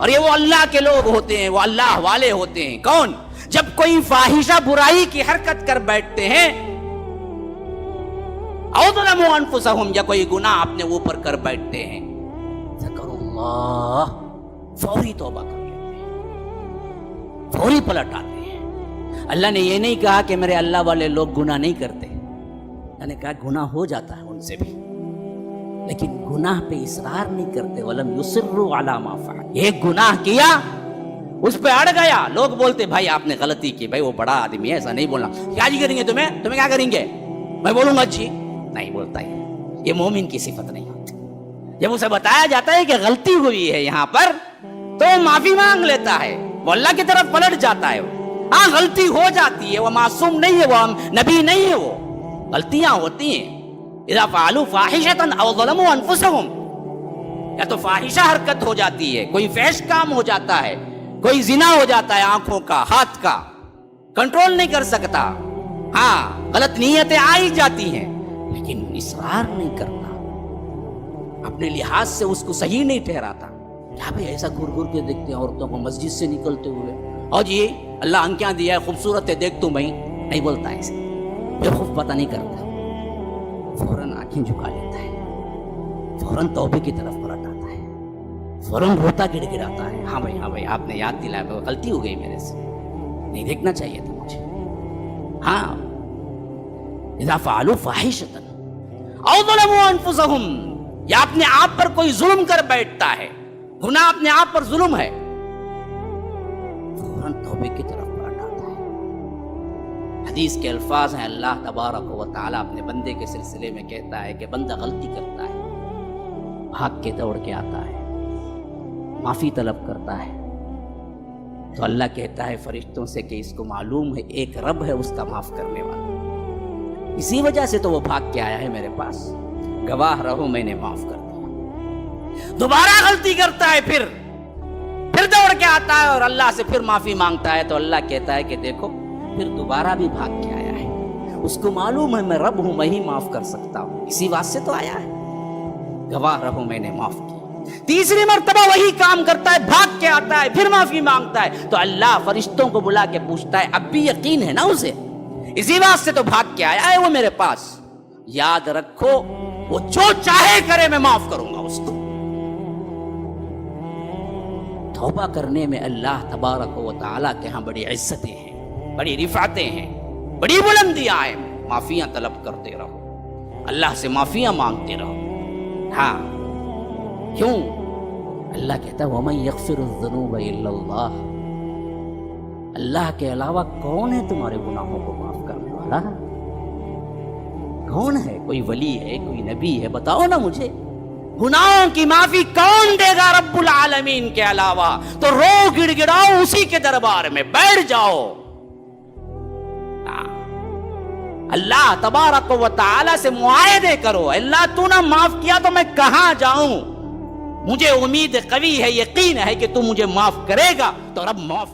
اور یہ وہ اللہ کے لوگ ہوتے ہیں، وہ اللہ والے ہوتے ہیں۔ کون؟ جب کوئی فاحشہ برائی کی حرکت کر بیٹھتے ہیں، او ظلموا انفسہم، یا کوئی گناہ اپنے اوپر کر بیٹھتے ہیں، ذکروا اللہ، فوری توبہ کر لیتے ہیں، فوری پلٹ آتے ہیں۔ اللہ نے یہ نہیں کہا کہ میرے اللہ والے لوگ گناہ نہیں کرتے، اللہ نے کہا گناہ ہو جاتا ہے ان سے بھی، لیکن گناہ پہ اصرار نہیں کرتے۔ وَلَمْ يُصِرُّوا عَلَى مَا فَعَلُوا، ایک گناہ کیا، اس پہ اڑ گیا، لوگ بولتے بھائی آپ نے غلطی کی، بھائی وہ بڑا آدمی ہے، ایسا نہیں بولنا، کیا جی کریں گے تمہیں کیا کریں گے، میں بولوں گا جی، نہیں بولتا ہے۔ یہ مومن کی صفت نہیں ہوتی۔ جب اسے بتایا جاتا ہے کہ غلطی ہوئی ہے یہاں پر، تو وہ معافی مانگ لیتا ہے، وہ اللہ کی طرف پلٹ جاتا ہے۔ ہاں غلطی ہو جاتی ہے، وہ معصوم نہیں ہے، وہ نبی نہیں ہے، وہ غلطیاں ہوتی ہیں۔ اذا فعلوا فاحشۃ او ظلموا انفسہم، یا تو فاحشہ حرکت ہو جاتی ہے، کوئی فحش کام ہو جاتا ہے، کوئی زنا ہو جاتا ہے آنکھوں کا، ہاتھ کا، کنٹرول نہیں کر سکتا، ہاں غلط نیتیں آ ہی جاتی ہیں، لیکن اصرار نہیں کرتا، اپنے لحاظ سے اس کو صحیح نہیں ٹھہراتا۔ کیا بھئی ایسا گھور گھور کے دیکھتے ہیں عورتوں کو مسجد سے نکلتے ہوئے، اور جی اللہ آنکھیں دیا ہے، خوبصورت ہے، دیکھ تو میں نہیں بولتا ایسے، بے خوف پتہ نہیں کرتا، فوراً آنکھیں جھکا لیتا ہے، فوراً توبے کی طرف پلٹ آتا ہے، فوراً روتا گڑ گڑاتا ہے، ہاں بھائی آپ نے یاد دلایا، غلطی ہو گئی میرے سے، نہیں دیکھنا چاہیے تھا مجھے۔ ہاں اذا فعلوا فاحشۃ او ظلموا انفسہم، یا اپنے آپ پر کوئی ظلم کر بیٹھتا ہے، گناہ اپنے آپ پر ظلم ہے، فوراً توبے کی طرف پلٹ آتا ہے۔ حدیث کے الفاظ ہیں، اللہ تبارک و تعالیٰ اپنے بندے کے سلسلے میں کہتا ہے کہ بندہ غلطی کرتا ہے، بھاگ کے دوڑ کے آتا ہے، معافی طلب کرتا ہے، تو اللہ کہتا ہے فرشتوں سے کہ اس کو معلوم ہے ایک رب ہے اس کا معاف کرنے والا، اسی وجہ سے تو وہ بھاگ کے آیا ہے میرے پاس، گواہ رہو میں نے معاف کر دیا۔ دوبارہ غلطی کرتا ہے، پھر دوڑ کے آتا ہے اور اللہ سے پھر معافی مانگتا ہے، تو اللہ کہتا ہے کہ دیکھو پھر دوبارہ بھی بھاگ کے آیا ہے، اس کو معلوم ہے میں رب ہوں، میں ہی معاف کر سکتا ہوں، اسی واسطے تو آیا ہے، گواہ رہو میں نے معاف کیا۔ تیسری مرتبہ وہی کام کرتا ہے، بھاگ کے آتا ہے، پھر معافی مانگتا ہے، تو اللہ فرشتوں کو بلا کے پوچھتا ہے اب بھی یقین ہے نا اسے، اسی واسطے تو بھاگ کے آیا ہے وہ میرے پاس، یاد رکھو وہ جو چاہے کرے میں معاف کروں گا اس کو۔ توبہ کرنے میں اللہ تبارک و تعالیٰ کے ہاں بڑی عزتیں ہیں، بڑی رفعتیں ہیں، بڑی بلندیاں ہیں۔ معافیاں طلب کرتے رہو، اللہ سے معافیاں مانگتے رہو۔ ہاں کیوں؟ اللہ کہتا ہے وَمَن يَغْفِرُ الذُّنُوبَ إِلَّا اللَّهُ، اللہ کے علاوہ کون ہے تمہارے گناہوں کو معاف کرنے والا؟ کون ہے؟ کوئی ولی ہے، کوئی نبی ہے؟ بتاؤ نا مجھے، گناہوں کی معافی کون دے گا رب العالمین کے علاوہ؟ تو رو گڑ گڑاؤ اسی کے دربار میں، بیٹھ جاؤ، اللہ تبارک و تعالی سے معاہدے کرو، اللہ تو نہ معاف کیا تو میں کہاں جاؤں؟ مجھے امید قوی ہے، یقین ہے کہ تو مجھے معاف کرے گا، تو رب معاف